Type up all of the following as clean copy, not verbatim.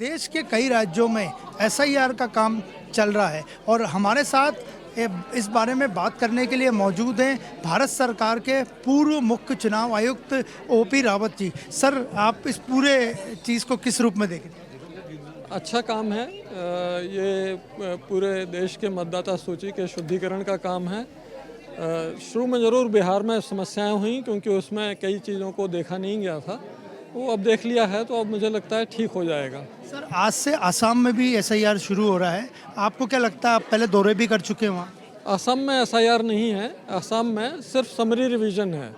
देश के कई राज्यों में एसआईआर का काम चल रहा है और हमारे साथ इस बारे में बात करने के लिए मौजूद हैं भारत सरकार के पूर्व मुख्य चुनाव आयुक्त ओपी रावत जी। सर, आप इस पूरे चीज़ को किस रूप में देखें? अच्छा काम है। ये पूरे देश के मतदाता सूची के शुद्धिकरण का काम है। शुरू में ज़रूर बिहार में समस्याएं हुई क्योंकि उसमें कई चीज़ों को देखा नहीं गया था। वो अब देख लिया है तो अब मुझे लगता है ठीक हो जाएगा। सर, आज से आसाम में भी एसआईआर शुरू हो रहा है, आपको क्या लगता है? आप पहले दौरे भी कर चुके हैं वहाँ? असम में एसआईआर नहीं है, असम में सिर्फ समरी रिवीजन है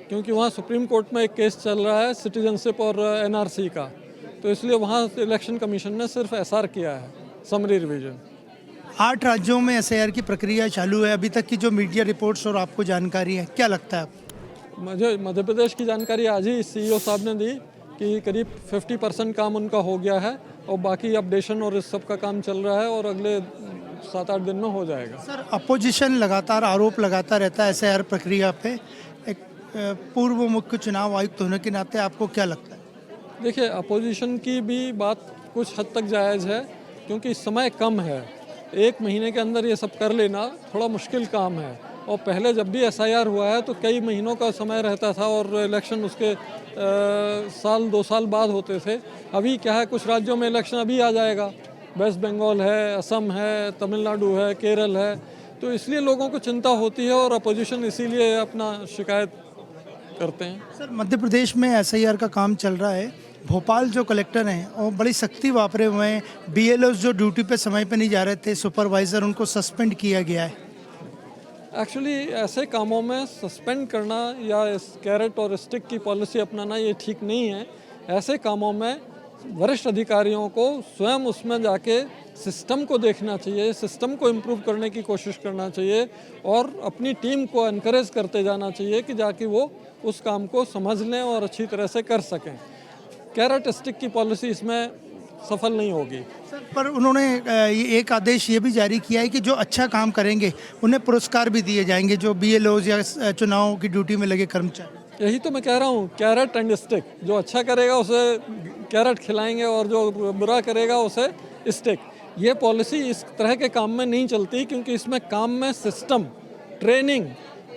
क्योंकि वहाँ सुप्रीम कोर्ट में एक केस चल रहा है सिटीजनशिप और एनआरसी का, तो इसलिए वहाँ इलेक्शन कमीशन ने सिर्फ एसआर किया है, समरी रिवीजन। 8 राज्यों में एसआईआर की प्रक्रिया चालू है। अभी तक की जो मीडिया रिपोर्ट्स और आपको जानकारी है, क्या लगता है आपको? मुझे मध्य प्रदेश की जानकारी आज ही सीईओ साहब ने दी कि करीब 50% काम उनका हो गया है और बाकी अपडेशन और इस सब का काम चल रहा है और अगले 7-8 दिन में हो जाएगा। सर, अपोजिशन लगातार आरोप लगाता रहता है एसआईआर प्रक्रिया पे। एक पूर्व मुख्य चुनाव आयुक्त होने के नाते आपको क्या लगता है? देखिए, अपोजिशन की भी बात कुछ हद तक जायज़ है क्योंकि समय कम है। 1 महीने के अंदर ये सब कर लेना थोड़ा मुश्किल काम है और पहले जब भी एसआईआर हुआ है तो कई महीनों का समय रहता था और इलेक्शन उसके साल 2 साल बाद होते थे। अभी क्या है, कुछ राज्यों में इलेक्शन अभी आ जाएगा, वेस्ट बंगाल है, असम है, तमिलनाडु है, केरल है, तो इसलिए लोगों को चिंता होती है और अपोजिशन इसीलिए अपना शिकायत करते हैं। सर, मध्य प्रदेश में एसआईआर का काम चल रहा है। भोपाल जो कलेक्टर हैं वो बड़ी सख्ती वापरे हुए हैं। बीएलओ जो ड्यूटी पे समय पे नहीं जा रहे थे, सुपरवाइज़र, उनको सस्पेंड किया गया है। एक्चुअली ऐसे कामों में सस्पेंड करना या इस कैरेट और स्टिक की पॉलिसी अपनाना ये ठीक नहीं है। ऐसे कामों में वरिष्ठ अधिकारियों को स्वयं उसमें जाके सिस्टम को देखना चाहिए, सिस्टम को इम्प्रूव करने की कोशिश करना चाहिए और अपनी टीम को एनकरेज करते जाना चाहिए कि जाके वो उस काम को समझ लें और अच्छी तरह से कर सकें। कैरेट स्टिक की पॉलिसी इसमें सफल नहीं होगी। सर, पर उन्होंने ये एक आदेश ये भी जारी किया है कि जो अच्छा काम करेंगे उन्हें पुरस्कार भी दिए जाएंगे, जो बीएलओ या चुनाव की ड्यूटी में लगे कर्मचारी। यही तो मैं कह रहा हूँ, कैरेट एंड स्टिक। जो अच्छा करेगा उसे कैरेट खिलाएंगे और जो बुरा करेगा उसे स्टिक। ये पॉलिसी इस तरह के काम में नहीं चलती क्योंकि इसमें काम में सिस्टम, ट्रेनिंग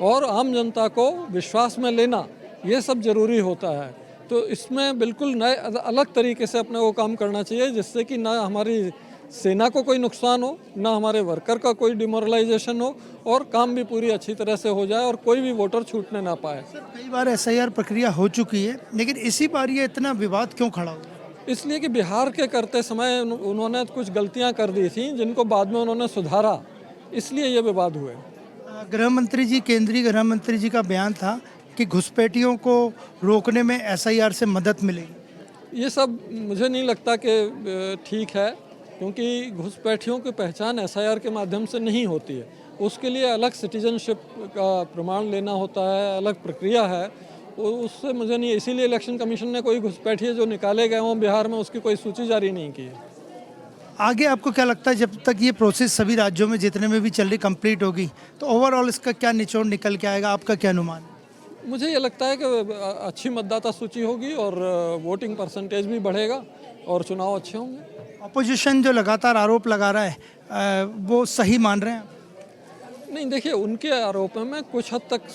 और आम जनता को विश्वास में लेना, ये सब ज़रूरी होता है। तो इसमें बिल्कुल नए अलग तरीके से अपने को काम करना चाहिए जिससे कि ना हमारी सेना को कोई नुकसान हो, ना हमारे वर्कर का कोई डिमोरलाइजेशन हो और काम भी पूरी अच्छी तरह से हो जाए और कोई भी वोटर छूटने ना पाए। सर, कई बार एसआईआर प्रक्रिया हो चुकी है, लेकिन इसी बार ये इतना विवाद क्यों खड़ा हुआ? इसलिए कि बिहार के करते समय उन्होंने कुछ गलतियां कर दी थी जिनको बाद में उन्होंने सुधारा, इसलिए ये विवाद हुए। गृह मंत्री जी, केंद्रीय गृह मंत्री जी का बयान था कि घुसपैठियों को रोकने में एसआईआर से मदद मिलेगी। ये सब मुझे नहीं लगता कि ठीक है क्योंकि घुसपैठियों की पहचान एसआईआर के माध्यम से नहीं होती है। उसके लिए अलग सिटीजनशिप का प्रमाण लेना होता है, अलग प्रक्रिया है। उससे मुझे नहीं, इसीलिए इलेक्शन कमीशन ने कोई घुसपैठिए जो निकाले गए हों बिहार में उसकी कोई सूची जारी नहीं की है। आगे आपको क्या लगता है, जब तक ये प्रोसेस सभी राज्यों में जितने में भी चल रही कंप्लीट होगी तो ओवरऑल इसका क्या निचोड़ निकल के आएगा? आपका क्या अनुमान है? मुझे ये लगता है कि अच्छी मतदाता सूची होगी और वोटिंग परसेंटेज भी बढ़ेगा और चुनाव अच्छे होंगे। अपोजिशन जो लगातार आरोप लगा रहा है वो सही मान रहे हैं आप? नहीं, देखिए, उनके आरोपों में कुछ हद तक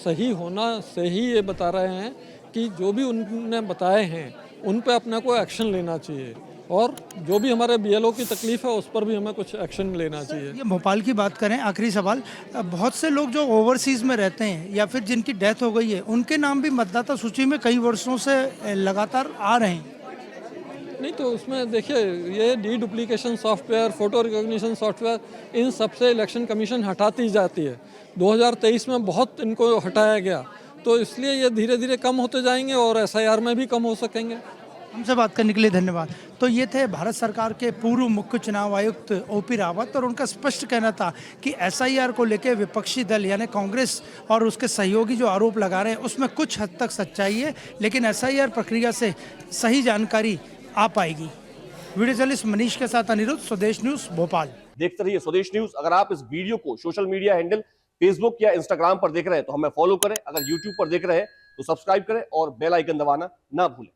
सही होना से ही ये बता रहे हैं कि जो भी उन्होंने बताए हैं उन पे अपने को एक्शन लेना चाहिए और जो भी हमारे बीएलओ की तकलीफ है उस पर भी हमें कुछ एक्शन लेना चाहिए। ये भोपाल की बात करें, आखिरी सवाल, बहुत से लोग जो ओवरसीज़ में रहते हैं या फिर जिनकी डेथ हो गई है उनके नाम भी मतदाता सूची में कई वर्षों से लगातार आ रहे हैं। नहीं तो उसमें देखिए, ये deduplication software, photo recognition software, इन सब से इलेक्शन कमीशन हटाती जाती है। 2023 में बहुत इनको हटाया गया, तो इसलिए ये धीरे धीरे कम होते जाएंगे और एसआईआर में भी कम हो सकेंगे। हमसे बात करने के लिए धन्यवाद। तो ये थे भारत सरकार के पूर्व मुख्य चुनाव आयुक्त ओपी रावत और उनका स्पष्ट कहना था कि एसआईआर को लेकर विपक्षी दल यानी कांग्रेस और उसके सहयोगी जो आरोप लगा रहे हैं उसमें कुछ हद तक सच्चाई है, लेकिन एसआईआर प्रक्रिया से सही जानकारी आ पाएगी। वीडियो जर्नलिस्ट मनीष के साथ अनिरुद्ध, स्वदेश न्यूज, भोपाल। देखते रहिए स्वदेश न्यूज। अगर आप इस वीडियो को सोशल मीडिया हैंडल फेसबुक या इंस्टाग्राम पर देख रहे हैं तो हमें फॉलो करें। अगर यूट्यूब पर देख रहे हैं तो सब्सक्राइब करें और बेल आइकन दबाना ना भूलें।